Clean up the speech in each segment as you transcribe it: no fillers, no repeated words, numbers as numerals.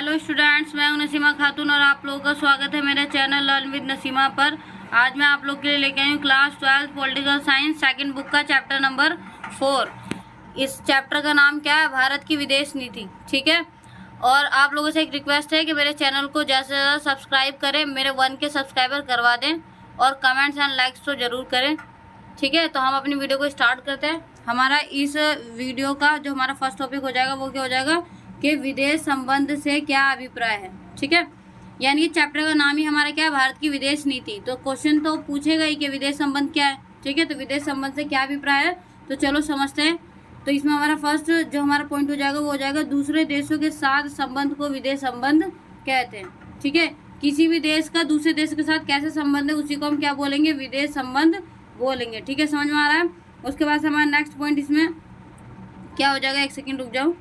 Hello students, मैं हूं नसीमा खातून और आप लोगों का स्वागत है मेरे चैनल लर्न विद नसीमा पर। आज मैं आप लोग के लिए लेके आई हूँ class 12 political science second book का चैप्टर नंबर 4। इस चैप्टर का नाम क्या है? भारत की विदेश नीति। ठीक है, और आप लोगों से एक रिक्वेस्ट है कि मेरे चैनल को ज़्यादा से ज़्यादा सब्सक्राइब करें, मेरे 1 के सब्सक्राइबर करवा दें और कमेंट्स एंड लाइक्स तो ज़रूर करें। ठीक है, तो हम अपनी वीडियो को स्टार्ट करते हैं। हमारा इस वीडियो का जो हमारा फर्स्ट टॉपिक हो जाएगा वो क्या हो जाएगा कि विदेश संबंध से क्या अभिप्राय है। ठीक है, यानी कि चैप्टर का नाम ही हमारा क्या है? भारत की विदेश नीति। तो क्वेश्चन तो पूछेगा ही कि विदेश संबंध क्या है। ठीक है, तो विदेश संबंध से क्या अभिप्राय है, तो चलो समझते हैं। तो इसमें हमारा फर्स्ट जो हमारा पॉइंट हो जाएगा वो हो जाएगा दूसरे देशों के साथ संबंध को विदेश संबंध कहते हैं। ठीक है, किसी भी देश का दूसरे देश के साथ कैसे संबंध है उसी को हम क्या बोलेंगे? विदेश संबंध बोलेंगे। ठीक है, समझ में आ रहा है? उसके बाद हमारा नेक्स्ट पॉइंट इसमें क्या हो जाएगा? एक सेकेंड रुक जाओ,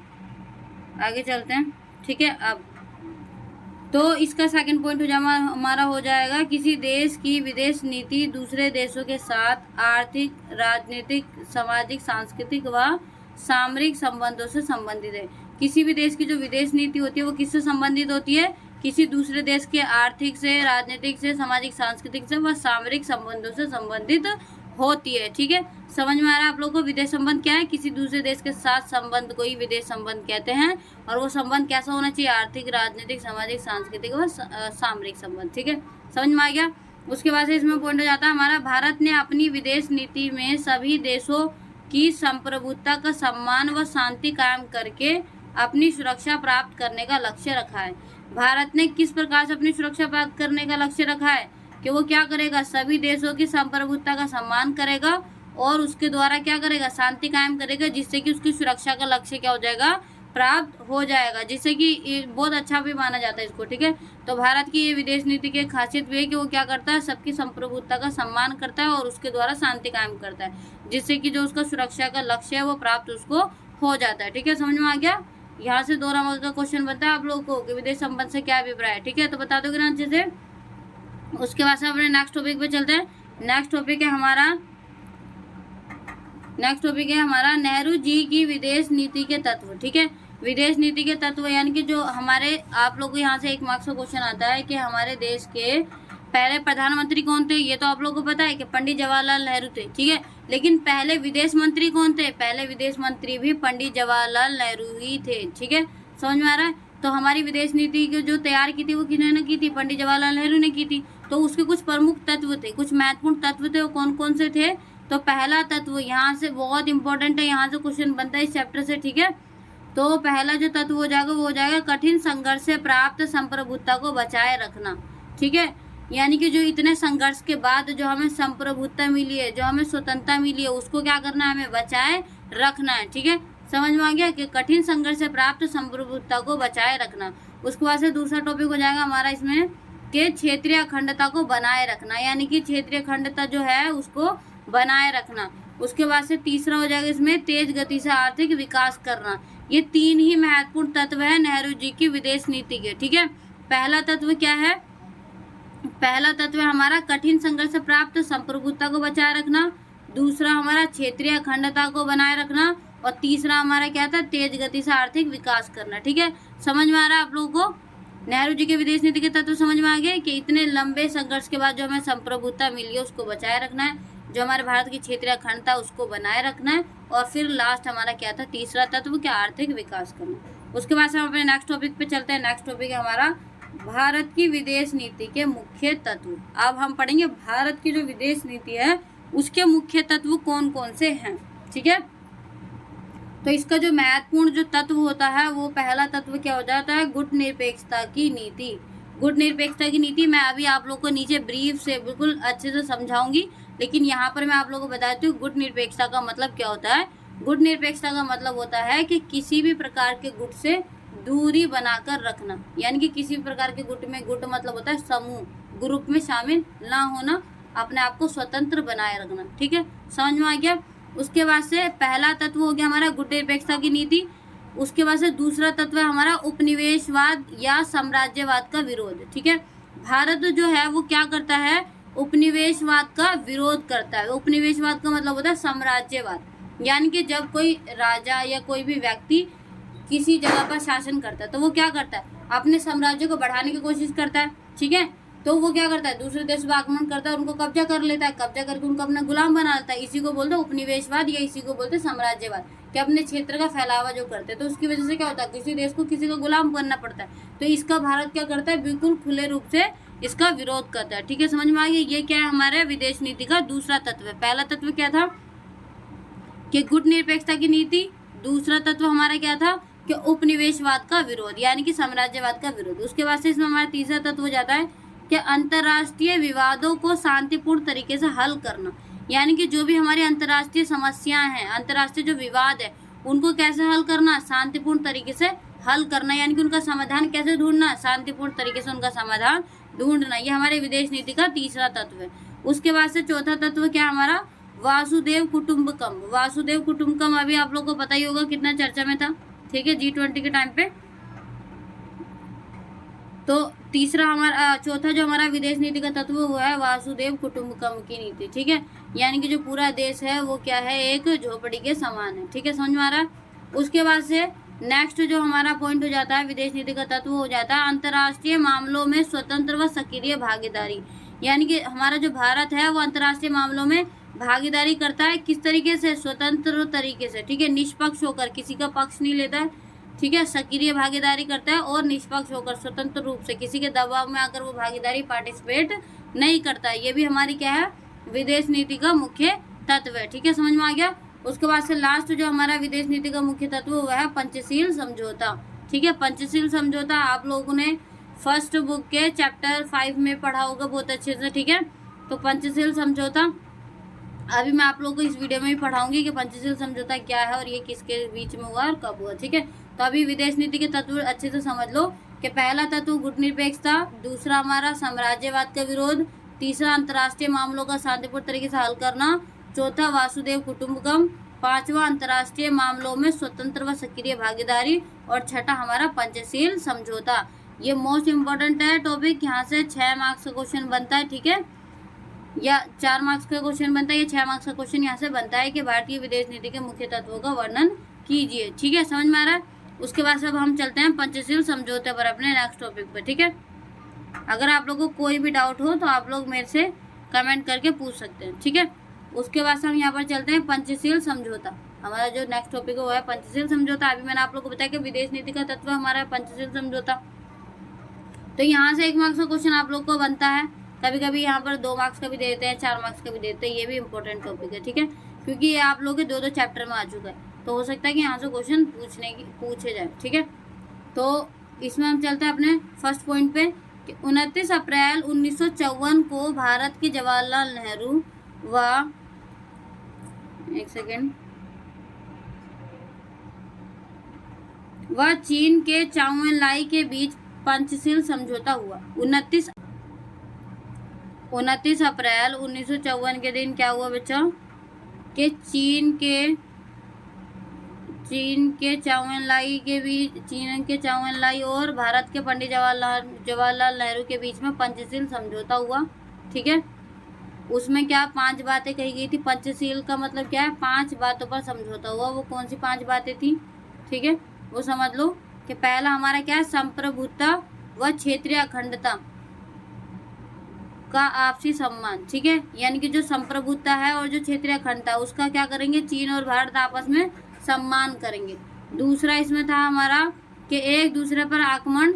आगे चलते हैं। ठीक है, अब तो इसका सेकंड पॉइंट हमारा हो जाएगा किसी देश की विदेश नीति दूसरे देशों के साथ आर्थिक, राजनीतिक, सामाजिक, सांस्कृतिक व सामरिक संबंधों से संबंधित है। किसी भी देश की जो विदेश नीति होती है वो किससे संबंधित होती है? किसी दूसरे देश के आर्थिक से, राजनीतिक से, सामाजिक, सांस्कृतिक से व सामरिक संबंधों से संबंधित होती है। ठीक है, समझ में आ रहा है आप लोगों को? विदेश संबंध क्या है? किसी दूसरे देश के साथ संबंध को ही विदेश संबंध कहते हैं। और वो संबंध कैसा होना चाहिए? आर्थिक, राजनीतिक, सामाजिक, सांस्कृतिक और सामरिक संबंध। ठीक है, समझ में आ गया? उसके बाद से इसमें पॉइंट हो जाता है हमारा, भारत ने अपनी विदेश नीति में सभी देशों की संप्रभुता का सम्मान व शांति कायम करके अपनी सुरक्षा प्राप्त करने का लक्ष्य रखा है। भारत ने किस प्रकार से अपनी सुरक्षा प्राप्त करने का लक्ष्य रखा है कि वो क्या करेगा? सभी देशों की संप्रभुता का सम्मान करेगा और उसके द्वारा क्या करेगा? शांति कायम करेगा, जिससे कि उसकी सुरक्षा का लक्ष्य क्या हो जाएगा? प्राप्त हो जाएगा, जिससे कि बहुत अच्छा भी माना जाता है इसको। ठीक है, तो भारत की ये विदेश नीति की खासियत भी है कि वो क्या करता है? सबकी संप्रभुता का सम्मान करता है और उसके द्वारा शांति कायम करता है, जिससे कि जो उसका सुरक्षा का लक्ष्य है वो प्राप्त उसको हो जाता है। ठीक है, समझ में आ गया? यहाँ से 2 नंबर का क्वेश्चन बनता है आप लोगों को कि विदेश संबंध से क्या अभिप्राय है। ठीक है, तो बता दोगे ना अच्छे से? उसके बाद से अपने नेक्स्ट टॉपिक पे चलते हैं। नेक्स्ट टॉपिक है हमारा नेहरू जी की विदेश नीति के तत्व। ठीक है, विदेश नीति के तत्व यानी कि जो हमारे आप लोगों को यहाँ से 1 मार्क्स का क्वेश्चन आता है कि हमारे देश के पहले प्रधानमंत्री कौन थे? ये तो आप लोगों को पता है कि पंडित जवाहरलाल नेहरू थे। ठीक है, लेकिन पहले विदेश मंत्री कौन थे? पहले विदेश मंत्री भी पंडित जवाहरलाल नेहरू ही थे। ठीक है, समझ में आ रहा है? तो हमारी विदेश नीति को जो तैयार की थी वो किन्होंने की थी? पंडित जवाहरलाल नेहरू ने की थी। तो उसके कुछ प्रमुख तत्व थे, कुछ महत्वपूर्ण तत्व थे, वो कौन कौन से थे? तो पहला तत्व यहाँ से बहुत इंपॉर्टेंट है, यहाँ से क्वेश्चन बनता है इस चैप्टर से। ठीक है, तो पहला जो तत्व हो जाएगा वो हो जाएगा कठिन संघर्ष से प्राप्त संप्रभुता को बचाए रखना। ठीक है, यानी कि जो इतने संघर्ष के बाद जो हमें संप्रभुता मिली है, जो हमें स्वतंत्रता मिली है, उसको क्या करना है? हमें बचाए रखना है। ठीक है, समझ में आ गया कि कठिन संघर्ष से प्राप्त संप्रभुता को बचाए रखना। उसके बाद से दूसरा टॉपिक हो जाएगा हमारा इसमें कि क्षेत्रीय अखंडता को बनाए रखना, यानी कि क्षेत्रीय अखंडता जो है उसको बनाए रखना। उसके बाद से तीसरा हो जाएगा इसमें तेज गति से आर्थिक विकास करना। ये 3 ही महत्वपूर्ण तत्व है नेहरू जी की विदेश नीति के। ठीक है, पहला तत्व क्या है? पहला तत्व है हमारा कठिन संघर्ष से प्राप्त संप्रभुता को बचाए रखना, दूसरा हमारा क्षेत्रीय अखंडता को बनाए रखना और तीसरा हमारा क्या था? तेज गति से आर्थिक विकास करना। ठीक है, समझ में आ रहा है आप लोगों को? नेहरू जी के विदेश नीति के तत्व समझ में आ गए कि इतने लंबे संघर्ष के बाद जो हमें संप्रभुता मिली है उसको बचाए रखना है, जो हमारे भारत की क्षेत्रीय अखंडता उसको बनाए रखना है, और फिर लास्ट हमारा क्या था? तीसरा तत्व क्या? आर्थिक विकास करना। उसके बाद से हम अपने नेक्स्ट टॉपिक पे चलते हैं। नेक्स्ट टॉपिक है हमारा भारत की विदेश नीति के मुख्य तत्व। अब हम पढ़ेंगे भारत की जो विदेश नीति है उसके मुख्य तत्व कौन कौन से हैं। ठीक है, तो इसका जो महत्वपूर्ण जो तत्व होता है वो पहला तत्व क्या हो जाता है? गुट निरपेक्षता की नीति। गुट निरपेक्षता की नीति मैं अभी आप लोग को नीचे ब्रीफ से बिल्कुल अच्छे से समझाऊंगी, लेकिन यहाँ पर मैं आप लोगों को बताती हूँ गुट निरपेक्षता का मतलब क्या होता है। गुट निरपेक्षता का मतलब होता है कि किसी भी प्रकार के गुट से दूरी बनाकर रखना, यानी कि किसी भी प्रकार के गुट में, गुट मतलब होता है समूह, ग्रुप में शामिल ना होना, अपने आप को स्वतंत्र बनाए रखना। ठीक है, समझ में आ गया? उसके बाद से पहला तत्व हो गया हमारा गुट निरपेक्षता की नीति। उसके बाद से दूसरा तत्व है हमारा उपनिवेशवाद या साम्राज्यवाद का विरोध। ठीक है, भारत जो है वो क्या करता है? उपनिवेशवाद का विरोध करता है। उपनिवेशवाद का मतलब होता है साम्राज्यवाद, यानी कि जब कोई राजा या कोई भी व्यक्ति किसी जगह पर शासन करता है तो वो क्या करता है? अपने साम्राज्य को बढ़ाने की कोशिश करता है, ठीक है, तो वो क्या करता है, दूसरे देश पर आक्रमण करता है, उनको कब्जा कर लेता है, कब्जा करके उनको अपना गुलाम बना लेता है। इसी को बोलते हैं उपनिवेशवाद या इसी को बोलते हैं साम्राज्यवाद, कि अपने क्षेत्र का फैलावा जो करते हैं। तो उसकी वजह से क्या होता है, किसी देश को किसी का गुलाम बनना पड़ता है। तो इसका भारत क्या करता है, बिल्कुल खुले रूप से इसका विरोध करता है, ठीक है, समझ में आ गया। ये क्या है, हमारे विदेश नीति का दूसरा तत्व है। पहला तत्व क्या था कि गुटनिरपेक्षता की नीति, दूसरा तत्व हमारा क्या था कि उपनिवेशवाद का विरोध यानी कि साम्राज्यवाद का विरोध। उसके बाद से इसमें हमारा तीसरा तत्व हो जाता है कि अंतर्राष्ट्रीय विवादों को शांतिपूर्ण तरीके से हल करना, यानी कि जो भी हमारी अंतर्राष्ट्रीय समस्याएं हैं, अंतर्राष्ट्रीय जो विवाद है, उनको कैसे हल करना, शांतिपूर्ण तरीके से हल करना, यानी कि उनका समाधान कैसे ढूंढना, शांतिपूर्ण तरीके से उनका समाधान ढूंढना। ये हमारे विदेश नीति का तीसरा तत्व है। उसके बाद से चौथा तत्व क्या हमारा, वासुदेव कुटुंबकम। वासुदेव कुटुंबकम अभी आप लोग को पता ही होगा कितना चर्चा में था, ठीक है, G20 के टाइम पे। तो तीसरा हमारा चौथा जो हमारा विदेश नीति का तत्व हुआ है वासुदेव कुटुंबकम की नीति, ठीक है, यानी कि जो पूरा देश है वो क्या है, एक झोपड़ी के समान है, ठीक है, समझ में आ रहा है। उसके बाद से नेक्स्ट जो हमारा पॉइंट हो जाता है विदेश नीति का तत्व हो जाता है अंतर्राष्ट्रीय मामलों में स्वतंत्र व सक्रिय भागीदारी, यानी कि हमारा जो भारत है वो अंतर्राष्ट्रीय मामलों में भागीदारी करता है। किस तरीके से, स्वतंत्र तरीके से, ठीक है, निष्पक्ष होकर, किसी का पक्ष नहीं लेता है, ठीक है, सक्रिय भागीदारी करता है और निष्पक्ष होकर स्वतंत्र रूप से, किसी के दबाव में आकर वो भागीदारी पार्टिसिपेट नहीं करता है। ये भी हमारी क्या है, विदेश नीति का मुख्य तत्व है, ठीक है, समझ में आ गया। उसके बाद से लास्ट जो हमारा विदेश नीति का मुख्य तत्व वह है पंचशील समझौता, ठीक है। पंचशील समझौता आप लोगों ने फर्स्ट बुक के चैप्टर 5 में पढ़ा होगा बहुत अच्छे से, ठीक है। तो पंचशील समझौता अभी मैं आप लोगों को इस वीडियो में भी पढ़ाऊंगी कि पंचशील समझौता क्या है और ये किसके बीच में हुआ और कब हुआ, ठीक है। तो अभी विदेश नीति के तत्व अच्छे से समझ लो कि पहला तत्व गुटनिरपेक्षता, दूसरा हमारा साम्राज्यवाद का विरोध, तीसरा अंतर्राष्ट्रीय मामलों का शांतिपूर्ण तरीके से हल करना, चौथा वासुदेव कुटुंबकम, पांचवा अंतर्राष्ट्रीय मामलों में स्वतंत्र व सक्रिय भागीदारी और छठा हमारा पंचशील समझौता। ये मोस्ट इम्पोर्टेंट है टॉपिक, यहाँ से 6 मार्क्स का क्वेश्चन बनता है, ठीक है, या 4 मार्क्स का क्वेश्चन बनता है, या 6 मार्क्स का क्वेश्चन यहाँ से बनता है कि भारतीय विदेश नीति के मुख्य तत्वों का वर्णन कीजिए, ठीक है, समझ में आ रहा है। उसके बाद अब हम चलते हैं पंचशील समझौते पर अपने नेक्स्ट टॉपिक पर, ठीक है। अगर आप लोगों को कोई भी डाउट हो तो आप लोग मेरे से कमेंट करके पूछ सकते हैं, ठीक है। उसके बाद हम यहाँ पर चलते हैं पंचशील समझौता। हमारा जो नेक्स्ट टॉपिक है वो है पंचशील समझौता। अभी मैंने आप लोग को बताया कि विदेश नीति का तत्व हमारा पंचशील समझौता। तो यहाँ से 1 मार्क्स का क्वेश्चन आप लोग को बनता है, कभी कभी यहाँ पर 2 मार्क्स का भी देते हैं, 4 मार्क्स का भी देते हैं। ये भी इंपॉर्टेंट टॉपिक है, ठीक है, क्योंकि ये आप लोग के 2-2 चैप्टर में आ चुका है, तो हो सकता है कि यहाँ से क्वेश्चन पूछे जाए, ठीक है। तो इसमें हम चलते हैं अपने फर्स्ट पॉइंट पे कि 29 अप्रैल 1954 को भारत के जवाहरलाल नेहरू व चीन के चाउ एन लाई के बीच पंचशील समझौता हुआ। 29 अप्रैल 1954 के दिन क्या हुआ बच्चों कि चीन के चाउ एन लाई और भारत के पंडित जवाहरलाल नेहरू के बीच में पंचशील समझौता हुआ, ठीक है। उसमें क्या 5 बातें कही गई थी। पंचशील का मतलब क्या है, 5 बातों पर समझौता हुआ। वो कौन सी 5 बातें थी, ठीक है, वो समझ लो कि पहला हमारा क्या है, संप्रभुता व क्षेत्रीय अखंडता का आपसी सम्मान, ठीक है, यानी कि जो संप्रभुता है और जो क्षेत्रीय अखंडता उसका क्या करेंगे, चीन और भारत आपस में सम्मान करेंगे। दूसरा इसमें था हमारा कि एक दूसरे पर आक्रमण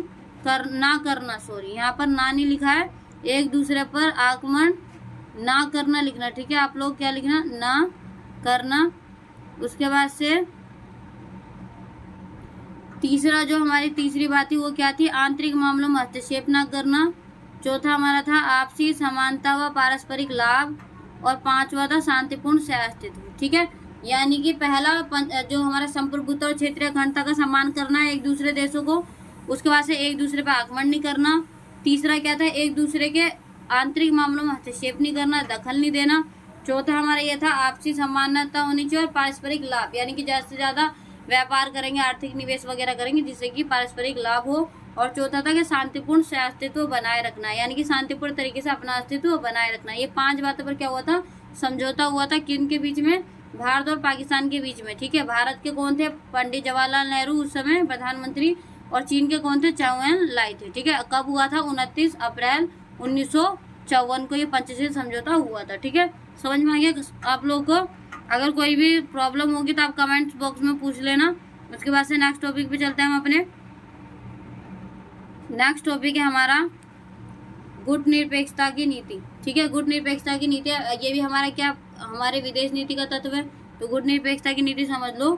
ना करना, सॉरी यहाँ पर ना नहीं लिखा है, एक दूसरे पर आक्रमण ना करना लिखना, ठीक है, आप लोग क्या लिखना, ना करना। उसके बाद से तीसरा जो हमारी तीसरी बात थी वो क्या थी, आंतरिक मामलों में हस्तक्षेप ना करना। चौथा हमारा था आपसी समानता व पारस्परिक लाभ, और 5वां था शांतिपूर्ण सहअस्तित्व, ठीक है, यानी कि पहला जो हमारा संप्रभुता और क्षेत्रीय अखंडता का सम्मान करना है एक दूसरे देशों को। उसके बाद से एक दूसरे पर आक्रमण नहीं करना। तीसरा क्या था, एक दूसरे के आंतरिक मामलों में हस्तक्षेप नहीं करना, दखल नहीं देना। चौथा हमारा यह था आपसी समानता होनी चाहिए और पारस्परिक लाभ, यानी कि ज़्यादा से ज़्यादा व्यापार करेंगे, आर्थिक निवेश वगैरह करेंगे जिससे कि पारस्परिक लाभ हो। और चौथा था कि शांतिपूर्ण अस्तित्व बनाए रखना, यानी कि शांतिपूर्ण तरीके से अपना अस्तित्व बनाए रखना। ये 5 बातों पर क्या हुआ था, समझौता हुआ था। किन के बीच में, भारत और पाकिस्तान के बीच में, ठीक है। भारत के कौन थे, पंडित जवाहरलाल नेहरू उस समय प्रधानमंत्री, और चीन के कौन थे, चाओ एन लाई थे। ठीक है, कब हुआ था, 29 अप्रैल 1954 को ये पंचशील समझौता हुआ था। ठीक है, समझ में आ गया आप लोगों को। अगर कोई भी प्रॉब्लम होगी तो आप कमेंट बॉक्स में पूछ लेना। उसके बाद से नेक्स्ट टॉपिक पे चलते हैं हम अपने। नेक्स्ट टॉपिक है हमारा गुट निरपेक्षता की नीति। ठीक है, गुट निरपेक्षता की नीति, ये भी हमारा क्या, हमारे विदेश नीति का तत्व है। तो गुट निरपेक्षता की नीति समझ लो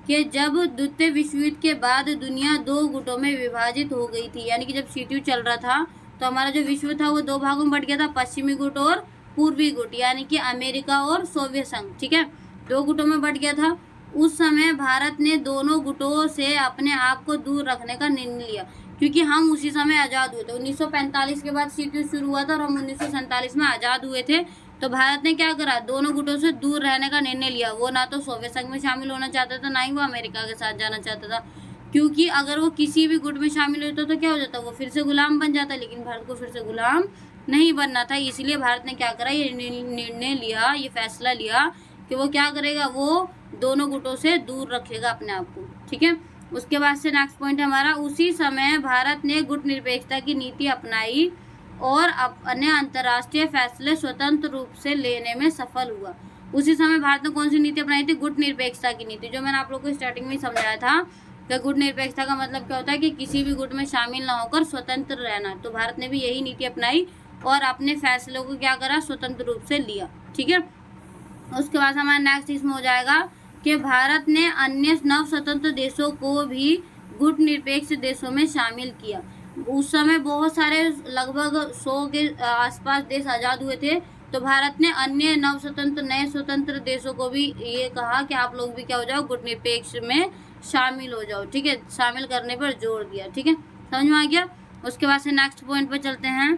कि जब द्वितीय विश्व युद्ध के बाद दुनिया 2 गुटों में विभाजित हो गई थी, यानी कि जब शीत युद्ध चल रहा था तो हमारा जो विश्व था वो 2 भागों में बट गया था, पश्चिमी गुट और पूर्वी गुट, यानी कि अमेरिका और सोवियत संघ। ठीक है, 2 गुटों में बट गया था। उस समय भारत ने दोनों गुटों से अपने आप को दूर रखने का निर्णय लिया, क्योंकि हम उसी समय आज़ाद हुए थे। 1945 के बाद शीत युद्ध शुरू हुआ था और हम 1947 में आज़ाद हुए थे। तो भारत ने क्या करा, दोनों गुटों से दूर रहने का निर्णय लिया। वो ना तो सोवियत संघ में शामिल होना चाहता था, ना ही वो अमेरिका के साथ जाना चाहता था, क्योंकि अगर वो किसी भी गुट में शामिल होता तो क्या हो जाता, वो फिर से गुलाम बन जाता। लेकिन भारत को फिर से गुलाम नहीं बनना था, इसलिए भारत ने क्या करा, ये निर्णय लिया, ये फैसला लिया कि वो क्या करेगा, वो दोनों गुटों से दूर रखेगा अपने आप को। ठीक है, उसके बाद से नेक्स्ट पॉइंट है हमारा, उसी समय भारत ने गुट निरपेक्षता की नीति अपनाई और अपने अंतर्राष्ट्रीय फैसले स्वतंत्र रूप से लेने में सफल हुआ। उसी समय भारत ने कौन सी नीति अपनाई थी, गुट निरपेक्षता की नीति, जो मैंने आप लोगों को स्टार्टिंग में समझाया था कि गुट निरपेक्षता का मतलब क्या होता है कि किसी भी गुट में शामिल ना होकर स्वतंत्र रहना। तो भारत ने भी यही नीति अपनाई और अपने फैसलों को क्या करा, स्वतंत्र रूप से लिया। ठीक है, उसके बाद हमारा नेक्स्ट इसमें हो जाएगा कि भारत ने अन्य नव स्वतंत्र देशों को भी गुट निरपेक्ष देशों में शामिल किया। उस समय बहुत सारे लगभग 100 के आसपास देश आज़ाद हुए थे। तो भारत ने अन्य नए स्वतंत्र देशों को भी ये कहा कि आप लोग भी क्या हो जाओ, गुट निरपेक्ष में शामिल हो जाओ। ठीक है, शामिल करने पर जोर दिया। ठीक है, समझ में आ गया। उसके बाद से नेक्स्ट पॉइंट पर चलते हैं।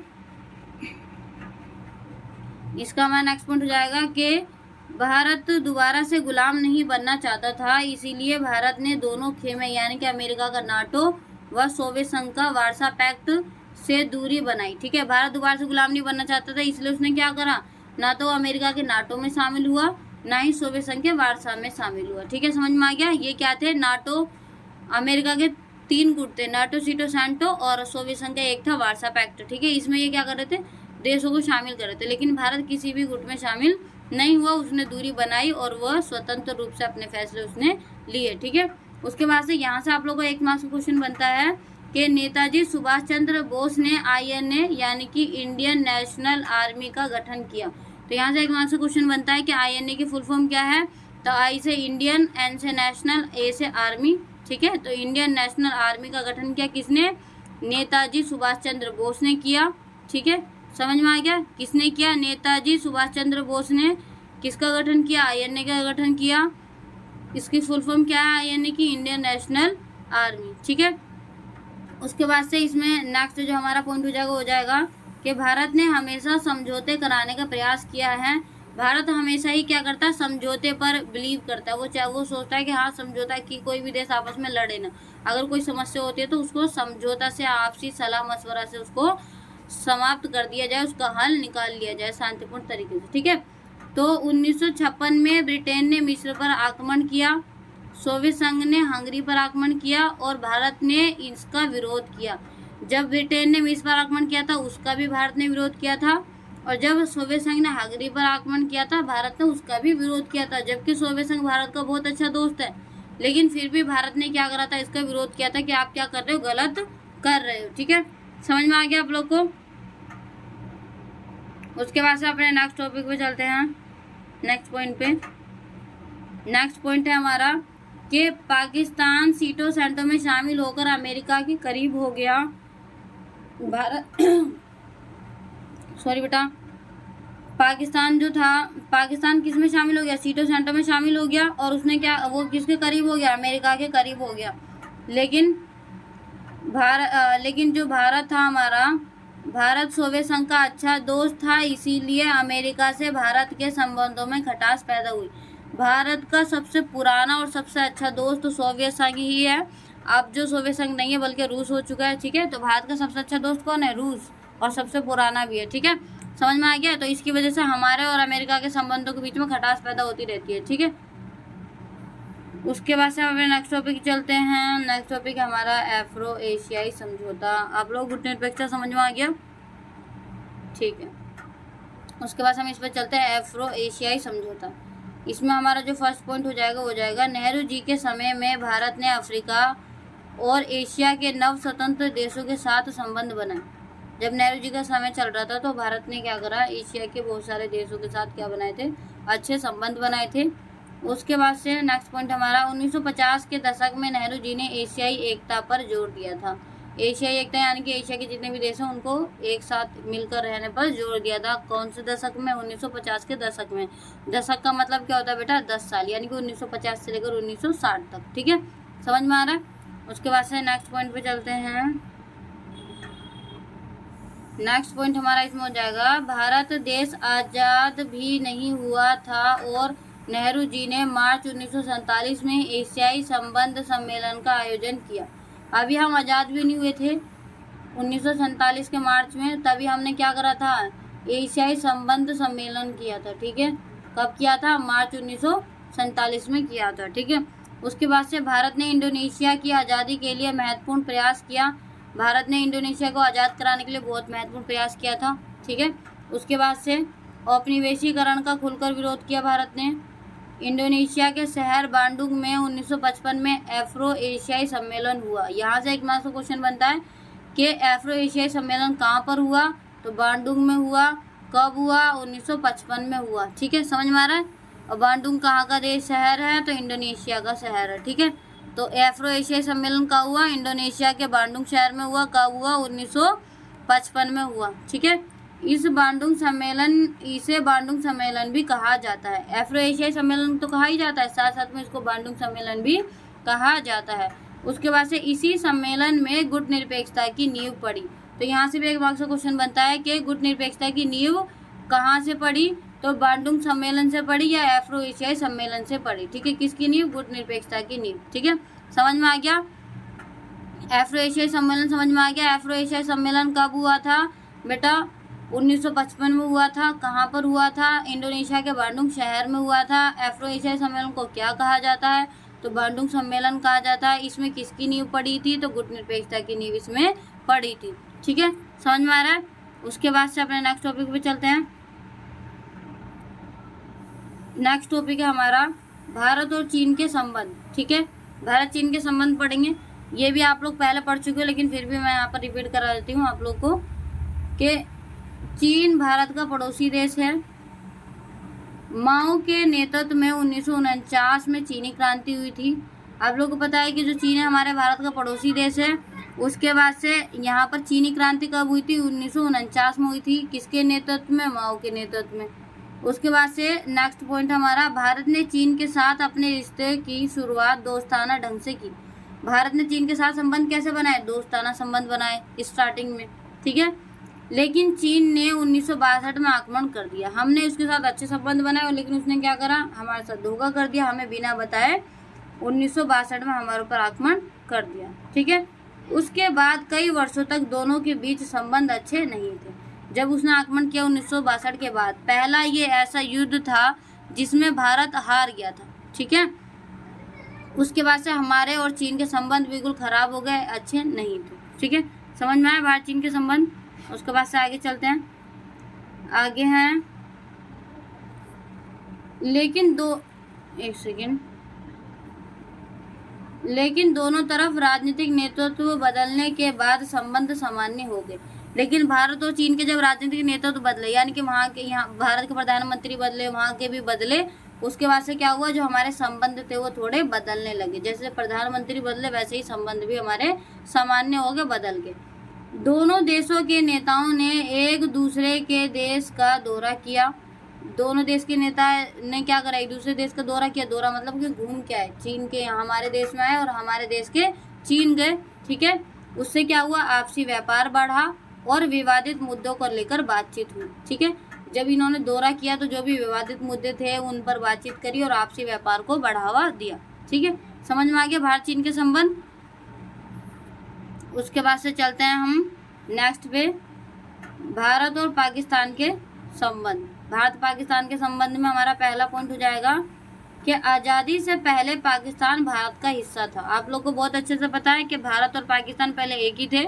इसका हमारा नेक्स्ट पॉइंट हो जाएगा कि भारत दोबारा से गुलाम नहीं बनना चाहता था, इसीलिए भारत ने दोनों खेमे यानी कि अमेरिका का नाटो व सोवियत संघ का वार्सा पैक्ट से दूरी बनाई। ठीक है, भारत दोबारा से गुलाम नहीं बनना चाहता था, इसलिए उसने क्या करा, ना तो अमेरिका के नाटो में शामिल हुआ, ना ही सोवियत संघ के वार्सा में शामिल हुआ। ठीक है, समझ में आ गया। ये क्या थे, नाटो, अमेरिका के 3 गुट थे, नाटो, सीटो, सैंटो, और सोवियत संघ का एक था वार्सा पैक्ट। ठीक है, इसमें ये क्या कर रहे थे, देशों को शामिल कर रहे थे, लेकिन भारत किसी भी गुट में शामिल नहीं हुआ। उसने दूरी बनाई और वह स्वतंत्र रूप से अपने फैसले उसने लिए। ठीक है, उसके बाद से यहाँ से आप लोगों को 1 मार्क्स का क्वेश्चन बनता है कि नेताजी सुभाष चंद्र बोस ने INA यानी कि इंडियन नेशनल आर्मी का गठन किया। तो यहाँ से 1 मार्क्स का क्वेश्चन बनता है कि INA की फुल फॉर्म क्या है। तो I से इंडियन, N से नेशनल, A से आर्मी। ठीक है, तो इंडियन नेशनल आर्मी का गठन किया किसने, नेताजी सुभाष चंद्र बोस ने किया। ठीक है, समझ में आ गया, किसने किया, नेताजी सुभाष चंद्र बोस ने किसका गठन किया, INA का गठन किया। इसकी फुल फॉर्म क्या है INA की, इंडियन नेशनल आर्मी। ठीक है, उसके बाद से इसमें नेक्स्ट जो हमारा पॉइंट हो जाएगा कि भारत ने हमेशा समझौते कराने का प्रयास किया है। भारत हमेशा ही क्या करता है, समझौते पर बिलीव करता है। वो सोचता है कि हाँ, समझौता की कोई भी देश आपस में लड़े ना, अगर कोई समस्या होती है तो उसको समझौता से, आपसी सलाह मशवरा से उसको समाप्त कर दिया जाए, उसका हल निकाल लिया जाए शांतिपूर्ण तरीके से। ठीक है, तो 1956 में ब्रिटेन ने मिस्र पर आक्रमण किया, सोवियत संघ ने हंगरी पर आक्रमण किया और भारत ने इसका विरोध किया। जब ब्रिटेन ने मिस्र पर आक्रमण किया था उसका भी भारत ने विरोध किया था, और जब सोवियत संघ ने हंगरी पर आक्रमण किया था भारत ने उसका भी विरोध किया था। जबकि सोवियत संघ भारत का बहुत अच्छा दोस्त है, लेकिन फिर भी भारत ने क्या करा था, इसका विरोध किया था कि आप क्या कर रहे हो, गलत कर रहे हो। ठीक है, समझ में आ गया आप लोग को। उसके बाद से अपने नेक्स्ट टॉपिक पे चलते हैं। नेक्स्ट पॉइंट पे नेक्स्ट पॉइंट है हमारा कि पाकिस्तान सीटों सेंटों में शामिल होकर अमेरिका के करीब हो गया। भारत सॉरी बेटा, पाकिस्तान जो था, पाकिस्तान किस में शामिल हो गया, सीटों सेंटों में शामिल हो गया, और उसने क्या, वो किसके करीब हो गया, अमेरिका के करीब हो गया। लेकिन जो भारत था हमारा, भारत सोवियत संघ का अच्छा दोस्त था, इसीलिए अमेरिका से भारत के संबंधों में खटास पैदा हुई। भारत का सबसे पुराना और सबसे अच्छा दोस्त तो सोवियत संघ ही है। अब जो सोवियत संघ नहीं है बल्कि रूस हो चुका है। ठीक है, तो भारत का सबसे अच्छा दोस्त कौन है, रूस, और सबसे पुराना भी है। ठीक है, समझ में आ गया। तो इसकी वजह से हमारे और अमेरिका के संबंधों के बीच में खटास पैदा होती रहती है। ठीक है, उसके बाद से हम अपने नेक्स्ट टॉपिक चलते हैं। नेक्स्ट टॉपिक हमारा एफ्रो एशियाई समझौता। आप लोग गुटनिरपेक्षता समझ में आ गया, ठीक है। उसके बाद हम इस पर चलते हैं एफ्रो एशियाई समझौता। इसमें हमारा जो फर्स्ट पॉइंट हो जाएगा नेहरू जी के समय में भारत ने अफ्रीका और एशिया के नव स्वतंत्र देशों के साथ संबंध बनाए। जब नेहरू जी का समय चल रहा था तो भारत ने क्या करा, एशिया के बहुत सारे देशों के साथ क्या बनाए थे, अच्छे संबंध बनाए थे। उसके बाद से नेक्स्ट पॉइंट हमारा 1950 के दशक में नेहरू जी ने एशियाई एकता पर जोर दिया था। एशियाई एकता यानी कि एशिया के जितने भी देश हैं उनको एक साथ मिलकर रहने पर जोर दिया था। कौन से दशक में? 1950 के दशक में। दशक का मतलब क्या होता है बेटा? 10 साल, यानी कि 1950 से लेकर 1960 तक, ठीक है, समझ में आ रहा है। उसके बाद से नेक्स्ट पॉइंट पे चलते हैं। नेक्स्ट पॉइंट हमारा इसमें हो जाएगा भारत देश आज़ाद भी नहीं हुआ था और नेहरू जी ने मार्च 1947 में एशियाई संबंध सम्मेलन का आयोजन किया। अभी हम आज़ाद भी नहीं हुए थे 1947 के मार्च में, तभी हमने क्या करा था, एशियाई संबंध सम्मेलन किया था, ठीक है। कब किया था? मार्च 1947 में किया था, ठीक है। उसके बाद से भारत ने इंडोनेशिया की आज़ादी के लिए महत्वपूर्ण प्रयास किया। भारत ने इंडोनेशिया को आज़ाद कराने के लिए बहुत महत्वपूर्ण प्रयास किया था, ठीक है। उसके बाद से औपनिवेशीकरण का खुलकर विरोध किया भारत ने। इंडोनेशिया के शहर बांडुंग में 1955 में एफ्रो एशियाई सम्मेलन हुआ। यहाँ से एक मार्क्स का क्वेश्चन बनता है कि एफ्रो एशियाई सम्मेलन कहाँ पर हुआ, तो बांडुंग में हुआ। कब हुआ? 1955 में हुआ, ठीक है, समझ में आ रहा है। और बांडुंग कहाँ का देश शहर है? तो इंडोनेशिया का शहर है, ठीक है। तो एफ्रो एशियाई सम्मेलन कहाँ हुआ? इंडोनेशिया के बांडुंग शहर में हुआ। कब हुआ? 1955 में हुआ, ठीक है। इसे बांडुंग सम्मेलन भी कहा जाता है। एफ्रो एशियाई सम्मेलन तो कहा ही जाता है, साथ साथ में इसको बांडुंग सम्मेलन भी कहा जाता है। उसके बाद से इसी सम्मेलन में गुटनिरपेक्षता की नींव पड़ी। तो यहाँ से भी एक मार्क्स का क्वेश्चन बनता है कि गुटनिरपेक्षता की नींव कहाँ से पड़ी, तो बांडुंग सम्मेलन से पड़ी या एफ्रो एशियाई सम्मेलन से पड़ी, ठीक है। किसकी नींव? गुटनिरपेक्षता की नींव, ठीक है, समझ में आ गया। एफ्रो एशियाई सम्मेलन समझ में आ गया। एफ्रो एशियाई सम्मेलन कब हुआ था बेटा? 1955 में हुआ था। कहाँ पर हुआ था? इंडोनेशिया के बांडुंग शहर में हुआ था। एफ्रो एशियाई सम्मेलन को क्या कहा जाता है? तो बांडुंग सम्मेलन कहा जाता है। इसमें किसकी नींव पड़ी थी? तो गुटनिरपेक्षता की नींव इसमें पड़ी थी, ठीक है, समझ में आ रहा है। उसके बाद से अपने नेक्स्ट टॉपिक पे चलते हैं। नेक्स्ट टॉपिक है हमारा भारत और चीन के संबंध, ठीक है। भारत चीन के संबंध पढ़ेंगे। ये भी आप लोग पहले पढ़ चुके हो, लेकिन फिर भी मैं यहाँ पर रिपीट करा देती हूँ आप लोग को कि चीन भारत का पड़ोसी देश है। माओ के नेतृत्व में 1949 में चीनी क्रांति हुई थी। आप लोगों को पता है कि जो चीन है हमारे भारत का पड़ोसी देश है। उसके बाद से यहाँ पर चीनी क्रांति कब हुई थी? 1949 में हुई थी। किसके नेतृत्व में? माओ के नेतृत्व में। उसके बाद से नेक्स्ट पॉइंट हमारा, भारत ने चीन के साथ अपने रिश्ते की शुरुआत दोस्ताना ढंग से की। भारत ने चीन के साथ संबंध कैसे बनाए? दोस्ताना संबंध बनाए स्टार्टिंग में, ठीक है। लेकिन चीन ने 1962 में आक्रमण कर दिया। हमने उसके साथ अच्छे संबंध बनाए, लेकिन उसने क्या करा? हमारे साथ धोखा कर दिया। हमें बिना बताए 1962 में हमारे ऊपर आक्रमण कर दिया, ठीक है। उसके बाद कई वर्षों तक दोनों के बीच संबंध अच्छे नहीं थे। जब उसने आक्रमण किया 1962 के बाद, पहला ये ऐसा युद्ध था जिसमें भारत हार गया था, ठीक है। उसके बाद से हमारे और चीन के संबंध बिल्कुल खराब हो गए, अच्छे नहीं थे, ठीक है, समझ में आया भारत चीन के संबंध। उसके बाद से आगे चलते हैं। आगे हैं लेकिन दोनों तरफ राजनीतिक नेतृत्व बदलने के बाद संबंध सामान्य हो गए। लेकिन भारत और चीन के जब राजनीतिक नेतृत्व बदले, यानी कि वहाँ के, यहाँ भारत के प्रधानमंत्री बदले, वहाँ के भी बदले, उसके बाद से क्या हुआ? जो हमारे संबंध थे वो थोड़े बदलने लगे। जैसे प्रधानमंत्री बदले वैसे ही संबंध भी हमारे सामान्य हो गए, बदल गए। दोनों देशों के नेताओं ने एक दूसरे के देश का दौरा किया। दोनों देश के नेता ने क्या करा? एक दूसरे देश का दौरा किया। दौरा मतलब कि घूम के आए। चीन के यहाँ हमारे देश में आए और हमारे देश के चीन गए, ठीक है। उससे क्या हुआ? आपसी व्यापार बढ़ा और विवादित मुद्दों को लेकर बातचीत हुई, ठीक है। जब इन्होंने दौरा किया तो जो भी विवादित मुद्दे थे उन पर बातचीत करी और आपसी व्यापार को बढ़ावा दिया, ठीक है, समझ में आ गया भारत चीन के संबंध। उसके बाद से चलते हैं हम नेक्स्ट पे, भारत और पाकिस्तान के संबंध। भारत पाकिस्तान के संबंध में हमारा पहला पॉइंट हो जाएगा कि आज़ादी से पहले पाकिस्तान भारत का हिस्सा था। आप लोग को बहुत अच्छे से पता है कि भारत और पाकिस्तान पहले एक ही थे,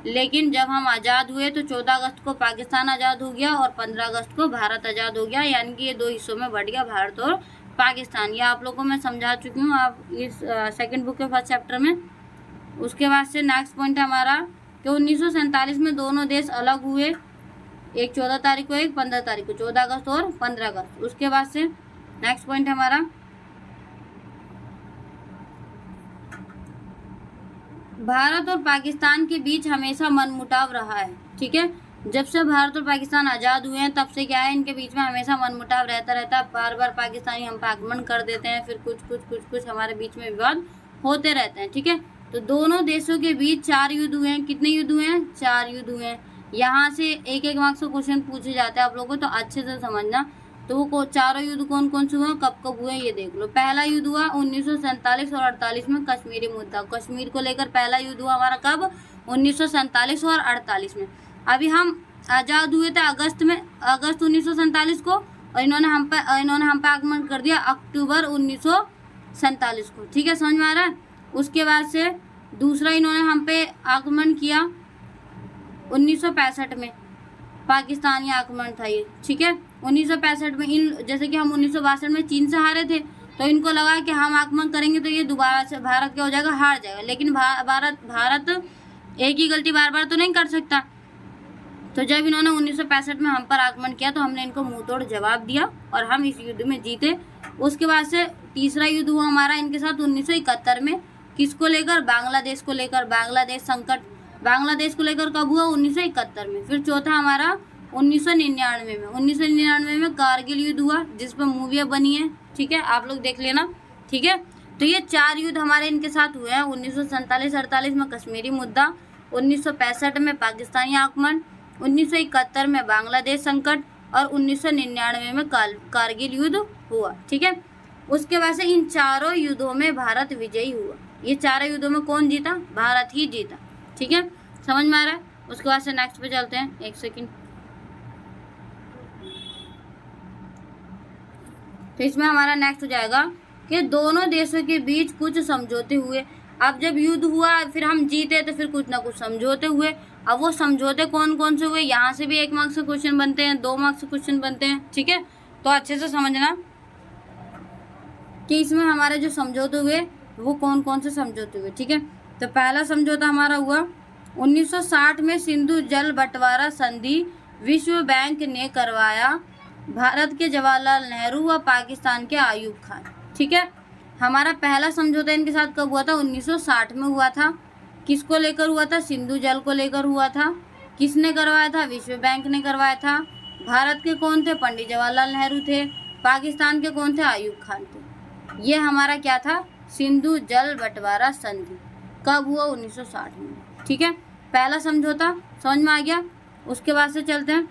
लेकिन जब हम आज़ाद हुए तो 14 अगस्त को पाकिस्तान आज़ाद हो गया और 15 अगस्त को भारत आज़ाद हो गया, यानी कि ये दो हिस्सों में बढ़ गया, भारत और पाकिस्तान। ये आप लोग को मैं समझा चुकी हूँ आप इस सेकंड बुक के फर्स्ट चैप्टर में। उसके बाद से नेक्स्ट पॉइंट है हमारा कि 1947 में दोनों देश अलग हुए, एक 14 तारीख को, एक 15 तारीख को, 14 अगस्त और 15 अगस्त। उसके बाद से नेक्स्ट पॉइंट है हमारा भारत और पाकिस्तान के बीच हमेशा मनमुटाव रहा है। ठीक है, जब से भारत और पाकिस्तान आज़ाद हुए हैं तब से क्या है, इनके बीच में हमेशा मनमुटाव रहता है। बार बार पाकिस्तानी हम पर आक्रमण कर देते हैं, फिर कुछ हमारे बीच में विवाद होते रहते हैं। ठीक है, तो दोनों देशों के बीच 4 युद्ध हुए हैं। कितने युद्ध हुए हैं? 4 युद्ध हुए हैं। यहाँ से एक मार्क्स का क्वेश्चन पूछे जाते हैं आप लोगों को, तो अच्छे से समझना। तो वो चारों युद्ध कौन कौन से हुए, कब कब हुए, ये देख लो। पहला युद्ध हुआ 1947 और 48 में, कश्मीरी मुद्दा, कश्मीर को लेकर पहला युद्ध हुआ हमारा कब? 1947 और 48 में। अभी हम आज़ाद हुए थे अगस्त 1947 को, और इन्होंने हम पे आक्रमण कर दिया अक्टूबर 1947 को। ठीक है, समझ में आ रहा है? उसके बाद से दूसरा इन्होंने हम पे आक्रमण किया 1965 में, पाकिस्तानी आक्रमण था ये। ठीक है, 1965 में जैसे कि हम 1962 में चीन से हारे थे, तो इनको लगा कि हम आक्रमण करेंगे तो ये दोबारा से भारत क्या हो जाएगा, हार जाएगा। लेकिन भारत एक ही गलती बार बार तो नहीं कर सकता। तो जब इन्होंने 1965 में हम पर आक्रमण किया तो हमने इनको मुंह तोड़ जवाब दिया और हम इस युद्ध में जीते। उसके बाद से तीसरा युद्ध हुआ हमारा इनके साथ 1971 में, किसको लेकर? बांग्लादेश को लेकर। बांग्लादेश संकट बांग्लादेश को लेकर कब हुआ? 1971 में। फिर चौथा हमारा 1999 में। 1999 में कारगिल युद्ध हुआ, जिस पर मूवियाँ बनी है। ठीक है, आप लोग देख लेना। ठीक है, तो ये 4 युद्ध हमारे इनके साथ हुए हैं। 1947-48 में कश्मीरी मुद्दा, 1965 में पाकिस्तानी आक्रमण, 1971 में बांग्लादेश संकट और 1999 में कारगिल युद्ध हुआ। ठीक है, उसके बाद से इन चारों युद्धों में भारत विजयी हुआ। ये चारों युद्धों में कौन जीता? भारत ही जीता। ठीक है, समझ में आ रहा है? उसके बाद से नेक्स्ट पे चलते हैं। एक सेकंड। तो इसमें हमारा नेक्स्ट हो जाएगा कि दोनों देशों के बीच कुछ समझौते हुए। अब जब युद्ध हुआ फिर हम जीते तो फिर कुछ ना कुछ समझौते हुए। अब वो समझौते कौन कौन से हुए, यहाँ से भी 1 मार्क्स के क्वेश्चन बनते हैं, 2 मार्क्स के क्वेश्चन बनते हैं। ठीक है, तो अच्छे से समझना कि इसमें हमारे जो समझौते हुए वो कौन कौन से समझौते हुए। ठीक है, तो पहला समझौता हमारा हुआ 1960 में सिंधु जल बंटवारा संधि विश्व बैंक ने करवाया, भारत के जवाहरलाल नेहरू व पाकिस्तान के अयूब खान। ठीक है, हमारा पहला समझौता इनके साथ कब हुआ था? 1960 में हुआ था। किसको लेकर हुआ था? सिंधु जल को लेकर हुआ था। किसने करवाया था? विश्व बैंक ने करवाया था। भारत के कौन थे? पंडित जवाहरलाल नेहरू थे। पाकिस्तान के कौन थे? अयूब खान थे। ये हमारा क्या था? सिंधु जल बंटवारा संधि। कब हुआ? 1960 में। ठीक है, पहला समझौता समझ में आ गया। उसके बाद से चलते हैं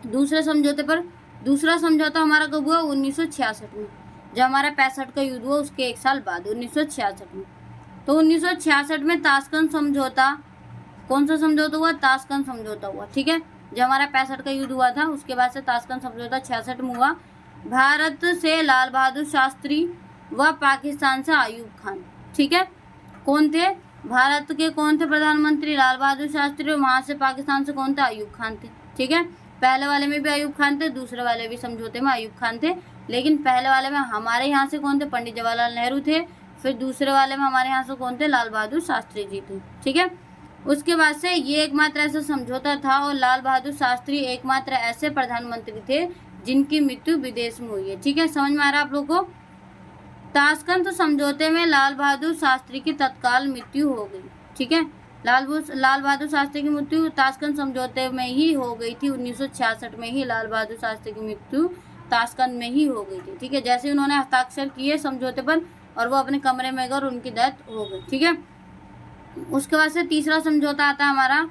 दूसरे समझौते पर। दूसरा समझौता हमारा कब हुआ? 1966 में, जब हमारा 65 का युद्ध हुआ उसके 1 साल बाद, 1966 में। तो 1966 में ताशकंद समझौता, कौन सा समझौता हुआ? ताशकंद समझौता हुआ। ठीक है, जब हमारा 65 का युद्ध हुआ था उसके बाद से ताशकंद समझौता 66 में हुआ। भारत से लाल बहादुर शास्त्री व पाकिस्तान से अयूब खान। ठीक है, कौन थे? भारत के कौन थे प्रधानमंत्री? लाल बहादुर शास्त्री। और वहाँ से पाकिस्तान से कौन थे? अयूब खान थे। ठीक है, पहले वाले में भी अयूब खान थे, दूसरे वाले भी समझौते में अयूब खान थे। लेकिन पहले वाले में हमारे यहाँ से कौन थे? पंडित जवाहरलाल नेहरू थे। फिर दूसरे वाले में हमारे यहाँ से कौन थे? लाल बहादुर शास्त्री जी थे। ठीक है, उसके बाद से ये एकमात्र ऐसा समझौता था और लाल बहादुर शास्त्री एकमात्र ऐसे प्रधानमंत्री थे जिनकी मृत्यु विदेश में हुई है। ठीक है, समझ में आ रहा है आप लोगों को? ताशकंद समझौते में लाल बहादुर शास्त्री की तत्काल मृत्यु हो गई। ठीक है, लाल बहादुर शास्त्री की मृत्यु ताशकंद समझौते में ही हो गई थी। 1966 में ही लाल बहादुर शास्त्री की मृत्यु ताशकंद में ही हो गई थी। ठीक है, जैसे उन्होंने हस्ताक्षर किए समझौते पर और वो अपने कमरे में गए और उनकी डेथ हो गई। ठीक है, उसके बाद से तीसरा समझौता आता है हमारा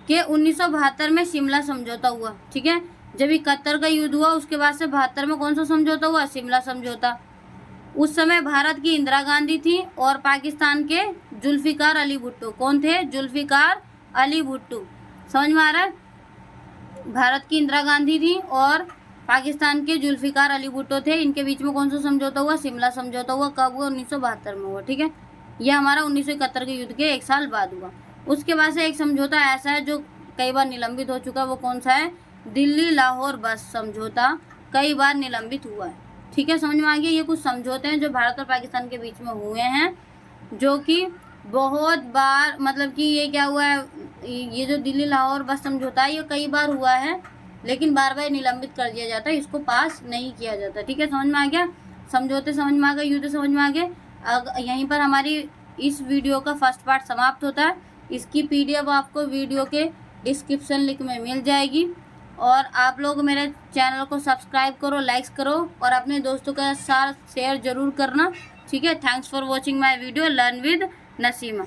कि 1972 में शिमला समझौता हुआ। ठीक है, जब 71 का युद्ध हुआ उसके बाद से 72 में कौन सा समझौता हुआ? शिमला समझौता। उस समय भारत की इंदिरा गांधी थी और पाकिस्तान के जुल्फिकार अली भुट्टो। कौन थे? जुल्फिकार अली भुट्टो। समझ में आ रहा है? भारत की इंदिरा गांधी थी और पाकिस्तान के जुल्फिकार अली भुट्टो थे, इनके बीच में कौन सा समझौता हुआ? शिमला समझौता हुआ। कब हुआ? 1972 में हुआ, ठीक है। यह हमारा 1971 के युद्ध के 1 साल बाद हुआ। उसके बाद से एक समझौता ऐसा है जो कई बार निलंबित हो चुका है, वो कौन सा है? दिल्ली लाहौर बस समझौता कई बार निलंबित हुआ है, ठीक है। समझ में आ गया? ये कुछ समझौते हैं जो भारत और पाकिस्तान के बीच में हुए हैं, जो कि बहुत बार, मतलब कि ये क्या हुआ है, ये जो दिल्ली लाहौर बस समझौता है ये कई बार हुआ है, लेकिन बार बार निलंबित कर दिया जाता है, इसको पास नहीं किया जाता, ठीक है। समझ में आ गया? समझौते समझ में आ गए, युद्ध समझ में आ गए। यहीं पर हमारी इस वीडियो का फर्स्ट पार्ट समाप्त होता है। इसकी PDF आपको वीडियो के डिस्क्रिप्शन लिंक में मिल जाएगी। और आप लोग मेरे चैनल को सब्सक्राइब करो, लाइक्स करो और अपने दोस्तों के साथ शेयर जरूर करना, ठीक है। Thanks for watching my video learn with Naseema.